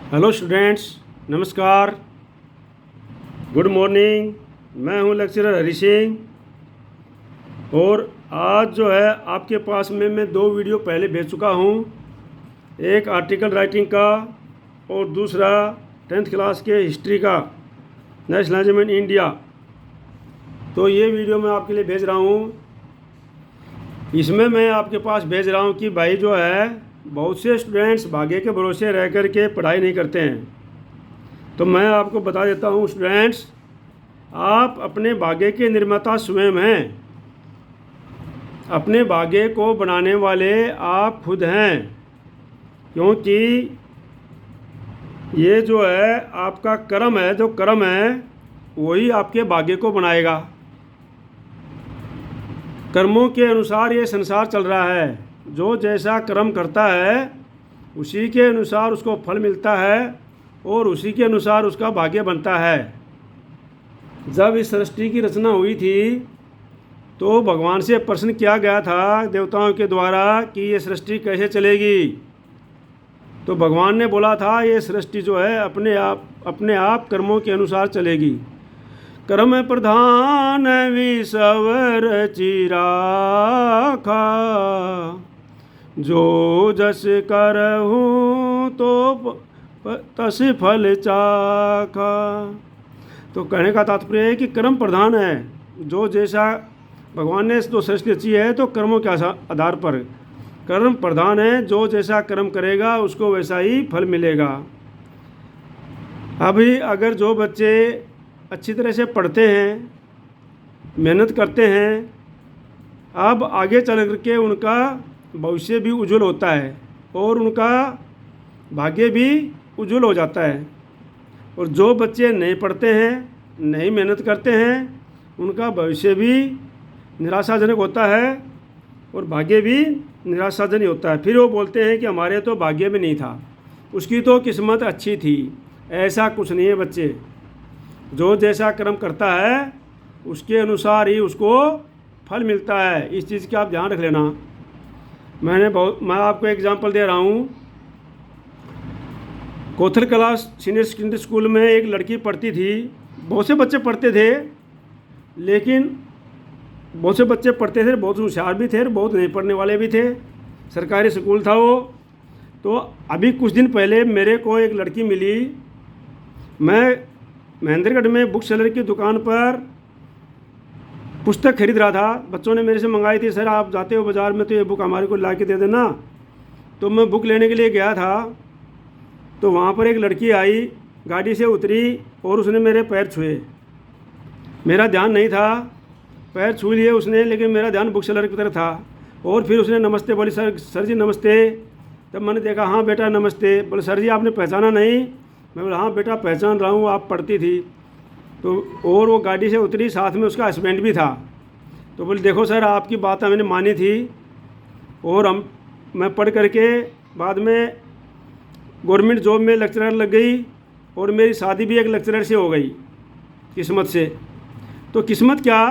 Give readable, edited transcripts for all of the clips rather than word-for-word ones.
Hello students, नमस्कार, good morning. मैं हूं लेक्चरर हरी सिंह और आज जो है आपके पास में मैं दो वीडियो पहले भेज चुका हूं। एक आर्टिकल राइटिंग का और दूसरा 10th क्लास के हिस्ट्री का, नेशनलिज्म इन इंडिया। तो ये वीडियो मैं आपके लिए भेज रहा हूं। इसमें मैं आपके पास भेज रहा हूं कि भाई जो है बहुत से स्टूडेंट्स भाग्य के भरोसे रह कर के पढ़ाई नहीं करते हैं। तो मैं आपको बता देता हूं स्टूडेंट्स, आप अपने भाग्य के निर्माता स्वयं हैं। अपने भाग्य को बनाने वाले आप खुद हैं, क्योंकि ये जो है आपका कर्म है। जो कर्म है वही आपके भाग्य को बनाएगा। कर्मों के अनुसार ये संसार चल रहा है। जो जैसा कर्म करता है उसी के अनुसार उसको फल मिलता है और उसी के अनुसार उसका भाग्य बनता है। जब इस सृष्टि की रचना हुई थी तो भगवान से प्रश्न किया गया था देवताओं के द्वारा कि ये सृष्टि कैसे चलेगी। तो भगवान ने बोला था ये सृष्टि जो है अपने आप कर्मों के अनुसार चलेगी। कर्म प्रधान विसवर चिराखा, जो जस करहूँ तो तस फल चाखा। तो कहने का तात्पर्य है कि कर्म प्रधान है। जो जैसा भगवान ने तो सृष्टि रची है तो कर्मों के आधार पर कर्म प्रधान है। जो जैसा कर्म करेगा उसको वैसा ही फल मिलेगा। अभी अगर जो बच्चे अच्छी तरह से पढ़ते हैं, मेहनत करते हैं, अब आगे चल करके उनका भविष्य भी उज्जवल होता है और उनका भाग्य भी उज्जवल हो जाता है। और जो बच्चे नहीं पढ़ते हैं, नहीं मेहनत करते हैं, उनका भविष्य भी निराशाजनक होता है और भाग्य भी निराशाजनक होता है। फिर वो बोलते हैं कि हमारे तो भाग्य में नहीं था, उसकी तो किस्मत अच्छी थी। ऐसा कुछ नहीं है बच्चे। जो जैसा कर्म करता है उसके अनुसार ही उसको फल मिलता है। इस चीज़ का आप ध्यान रख लेना। मैं आपको एग्जांपल दे रहा हूँ। कोथल कला सीनियर सेकेंडरी स्कूल में एक लड़की पढ़ती थी। बहुत से बच्चे पढ़ते थे, लेकिन बहुत से बच्चे पढ़ते थे, बहुत होशियार भी थे, बहुत नहीं पढ़ने वाले भी थे। सरकारी स्कूल था वो। तो अभी कुछ दिन पहले मेरे को एक लड़की मिली। मैं महेंद्रगढ़ में बुक सेलर की दुकान पर पुस्तक खरीद रहा था। बच्चों ने मेरे से मंगाई थी, सर आप जाते हो बाज़ार में तो ये बुक हमारे को ला के दे देना। तो मैं बुक लेने के लिए गया था। तो वहाँ पर एक लड़की आई, गाड़ी से उतरी और उसने मेरे पैर छुए। मेरा ध्यान नहीं था, पैर छू लिए उसने, लेकिन मेरा ध्यान बुक सेलर की तरफ था। और फिर उसने नमस्ते बोली, सर जी नमस्ते। तब मैंने देखा, हाँ बेटा नमस्ते। बोले सर जी आपने पहचाना नहीं? मैं बोला हाँ बेटा पहचान रहा हूँ, आप पढ़ती थी। तो और वो गाड़ी से उतरी, साथ में उसका हस्बैंड भी था। तो बोले देखो सर आपकी बात मैंने मानी थी और मैं पढ़ करके बाद में गवर्नमेंट जॉब में लेक्चरर लग गई और मेरी शादी भी एक लेक्चरर से हो गई किस्मत से। तो किस्मत क्या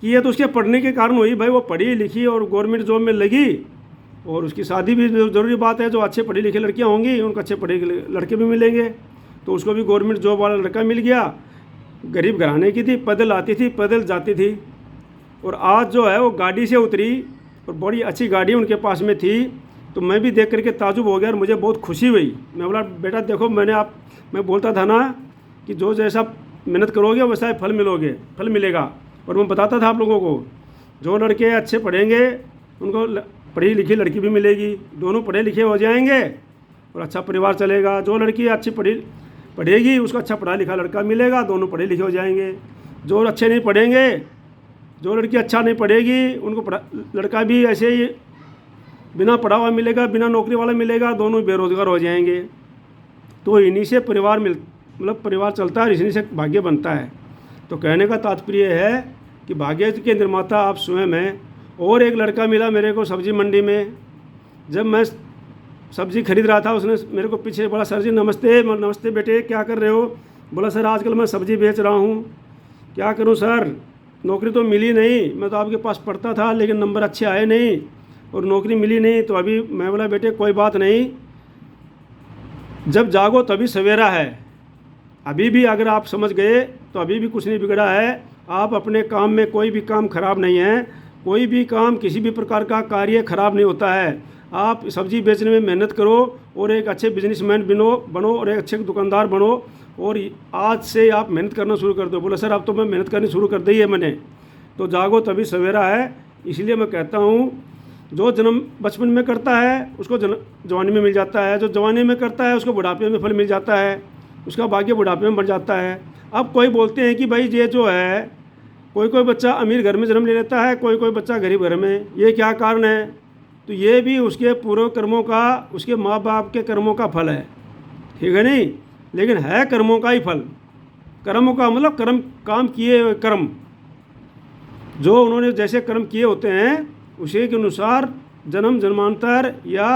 कि ये तो उसके पढ़ने के कारण हुई। भाई वो पढ़ी लिखी और गवर्नमेंट जॉब में लगी और उसकी शादी भी ज़रूरी बात है। जो अच्छे पढ़ी लिखी लड़कियां होंगी उनको अच्छे पढ़े लड़के भी मिलेंगे। तो उसको भी गवर्नमेंट जॉब वाला लड़का मिल गया। गरीब घराने की थी, पैदल आती थी, पैदल जाती थी। और आज जो है वो गाड़ी से उतरी और बड़ी अच्छी गाड़ी उनके पास में थी। तो मैं भी देख करके ताजुब हो गया और मुझे बहुत खुशी हुई। मैं बोला बेटा देखो मैं बोलता था ना कि जो जैसा मेहनत करोगे वैसा ही फल मिलेगा। और मैं बताता था आप लोगों को, जो लड़के अच्छे पढ़ेंगे उनको पढ़ी लिखी लड़की भी मिलेगी। दोनों पढ़े लिखे हो जाएंगे और अच्छा परिवार चलेगा। जो लड़की अच्छी पढ़ेगी उसको अच्छा पढ़ा लिखा लड़का मिलेगा, दोनों पढ़े लिखे हो जाएंगे। जो अच्छे नहीं पढ़ेंगे, जो लड़की अच्छा नहीं पढ़ेगी, उनको लड़का भी ऐसे ही बिना पढ़ा हुआ मिलेगा, बिना नौकरी वाला मिलेगा, दोनों बेरोजगार हो जाएंगे। तो इन्हीं से परिवार परिवार चलता है, इन्हीं से भाग्य बनता है। तो कहने का तात्पर्य है कि भाग्य के निर्माता आप स्वयं हैं। और एक लड़का मिला मेरे को सब्जी मंडी में। जब मैं सब्जी खरीद रहा था उसने मेरे को पीछे बोला सर जी नमस्ते। नमस्ते बेटे, क्या कर रहे हो? बोला सर आजकल मैं सब्जी बेच रहा हूँ। क्या करूँ सर, नौकरी तो मिली नहीं। मैं तो आपके पास पढ़ता था लेकिन नंबर अच्छे आए नहीं और नौकरी मिली नहीं। तो अभी मैं बोला बेटे कोई बात नहीं, जब जागो तभी सवेरा है। अभी भी अगर आप समझ गए तो अभी भी कुछ नहीं बिगड़ा है। आप अपने काम में कोई भी काम खराब नहीं है, कोई भी काम किसी भी प्रकार का कार्य खराब नहीं होता है। आप सब्जी बेचने में मेहनत करो और एक अच्छे बिजनेसमैन बनो और एक अच्छे दुकानदार बनो। और आज से आप मेहनत करना शुरू कर दो। बोले सर अब तो मैं मेहनत करनी शुरू कर दी है मैंने। तो जागो तभी सवेरा है। इसलिए मैं कहता हूँ जो जन्म बचपन में करता है उसको जवानी में मिल जाता है, जो जवानी में करता है उसको बुढ़ापे में फल मिल जाता है, उसका भाग्य बुढ़ापे में बढ़ जाता है। अब कोई बोलते हैं कि भाई ये जो है कोई बच्चा अमीर घर में जन्म ले लेता है, कोई बच्चा गरीब घर में, ये क्या कारण है? तो ये भी उसके पूर्व कर्मों का, उसके माँ बाप के कर्मों का फल है, ठीक है नहीं? लेकिन है कर्मों का ही फल। कर्मों का मतलब काम किए हुए कर्म, जो उन्होंने जैसे कर्म किए होते हैं उसी के अनुसार जन्म जन्मांतर या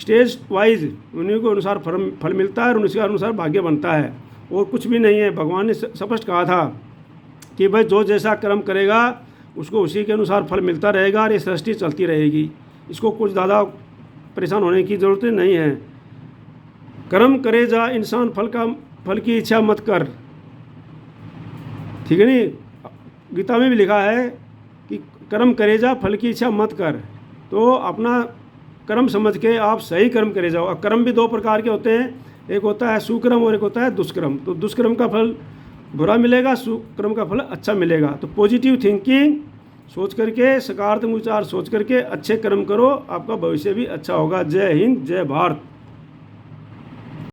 स्टेज वाइज उन्हीं के अनुसार फल मिलता है और उसी के अनुसार भाग्य बनता है। और कुछ भी नहीं है। भगवान ने स्पष्ट कहा था कि भाई जो जैसा कर्म करेगा उसको उसी के अनुसार फल मिलता रहेगा और ये सृष्टि चलती रहेगी। इसको कुछ ज़्यादा परेशान होने की ज़रूरत नहीं है। कर्म करे जा इंसान फल की इच्छा मत कर, ठीक है नहीं? गीता में भी लिखा है कि कर्म करे जा फल की इच्छा मत कर। तो अपना कर्म समझ के आप सही कर्म करे जाओ। अब कर्म भी दो प्रकार के होते हैं, एक होता है सुकर्म और एक होता है दुष्कर्म। तो दुष्कर्म का फल बुरा मिलेगा, सुकर्म का फल अच्छा मिलेगा। तो पॉजिटिव थिंकिंग सोच करके, सकारात्मक विचार सोच करके अच्छे कर्म करो, आपका भविष्य भी अच्छा होगा। जय हिंद, जय भारत।